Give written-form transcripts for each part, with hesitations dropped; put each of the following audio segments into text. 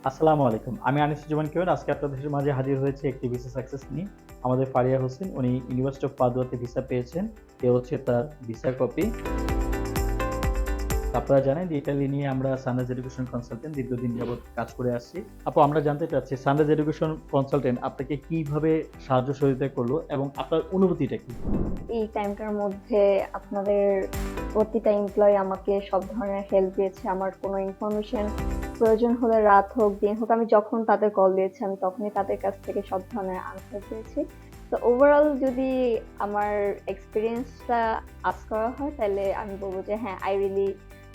আসসালামু আলাইকুম। আমি আনিসুজ্জামান কেউর আজকে আপনাদের মাঝে হাজির হয়েছি একটি ভিসা সাকসেস নিয়ে। আমাদের ফারিয়া হোসেন উনি ইউনিভার্সিটি অফ পাদুয়াতে ভিসা পেয়েছেন। এ হচ্ছে তার ভিসার কপি। আপনারা জানেন যে ইতালি নিয়ে আমরা সানরাইজ এডুকেশন কনসালটেন্ট দীর্ঘদিন যাবৎ কাজ করে আসছি। আপু আমরা জানতে চাচ্ছি সানরাইজ এডুকেশন কনসালটেন্ট আপনাকে কিভাবে সাহায্য সহযোগিতা করলো এবং আপনার অনুভূতিটা কি? এই টাইমটার মধ্যে আপনাদের প্রতিটা এমপ্লয়ি আমাকে সব ধরনের হেল্প দিয়েছে। আমার কোনো ইনফরমেশন প্রয়োজন হলে রাত হোক, দিন হোক, আমি যখন তাদের কল দিয়েছি আমি তখনই তাদের কাছ থেকে সব ধরনের আনসার পেয়েছি। তো ওভারঅল যদি আমার এক্সপেরিয়েন্সটা আস্ক করা হয় তাহলে আমি বলব যে হ্যাঁ, I really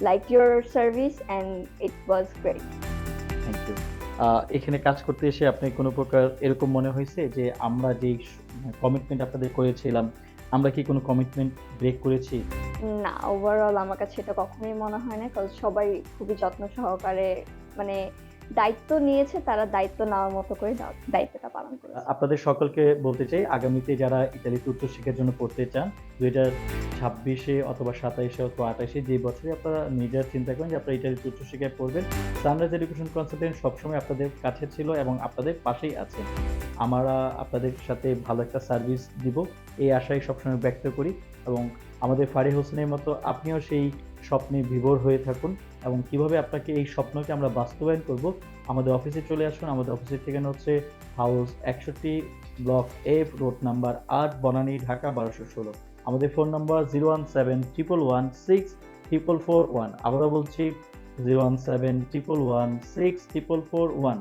like your service and it was great. Thank you. এখানে কাজ করতে এসে আপনি কোনো প্রকার এরকম মনে হয়েছে যে আমরা যেই কমিটমেন্ট আপনাদের করেছিলাম, আমরা কি কোনো কমিটমেন্ট ব্রেক করেছি? না, ওভারঅল আমার কাছে এটা কখনোই মনে হয় না। কারণ সবাই খুবই যত্ন সহকারে মানে দায়িত্ব নিয়েছে, তারা দায়িত্ব নেওয়ার মতো করে দায়িত্বটা পালন করেছে। আপনাদের সকলকে বলতে চাই আগামীতে যারা ইতালিতে উচ্চশিক্ষার জন্য পড়তে চান 2026 অথবা 27 অথবা 28 যে বছরে আপনারা নিজেরা চিন্তা করেন যে আপনারা ইতালিতে উচ্চশিক্ষায় পড়বেন, সানরাইজ এডুকেশন কনসালটেন্ট সবসময় আপনাদের কাছে ছিল এবং আপনাদের পাশেই আছে। আমরা আপনাদের সাথে ভালো একটা সার্ভিস দিব এই আশাই সবসময় ব্যক্ত করি এবং আমাদের ফারি হোসেনের মতো আপনিও সেই স্বপ্নে বিভোর হয়ে থাকুন এবং কিভাবে আপনাকে এই স্বপ্নকে আমরা বাস্তবায়ন করব আমাদের অফিসে চলে আসুন। আমাদের অফিসের ঠিকানা হচ্ছে house 61 block F road number 8 Banani Dhaka 1216। আমাদের ফোন নাম্বার 01711164441। আবারও বলছি 01711164441।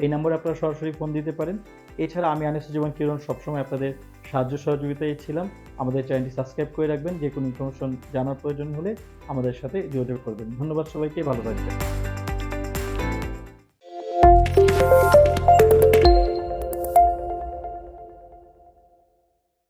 এই নম্বরে আপনারা সরাসরি ফোন দিতে পারেন। এছাড়া আমি আনিসুজ্জামান কিরণ সবসময় আপনাদের সাহায্য সহযোগিতায় ছিলাম। আমাদের চ্যানেলটি সাবস্ক্রাইব করে রাখবেন। যে কোনো ইনফরমেশন জানার প্রয়োজন হলে আমাদের সাথে যোগাযোগ করবেন। ধন্যবাদ সবাইকে, ভালো থাকবেন।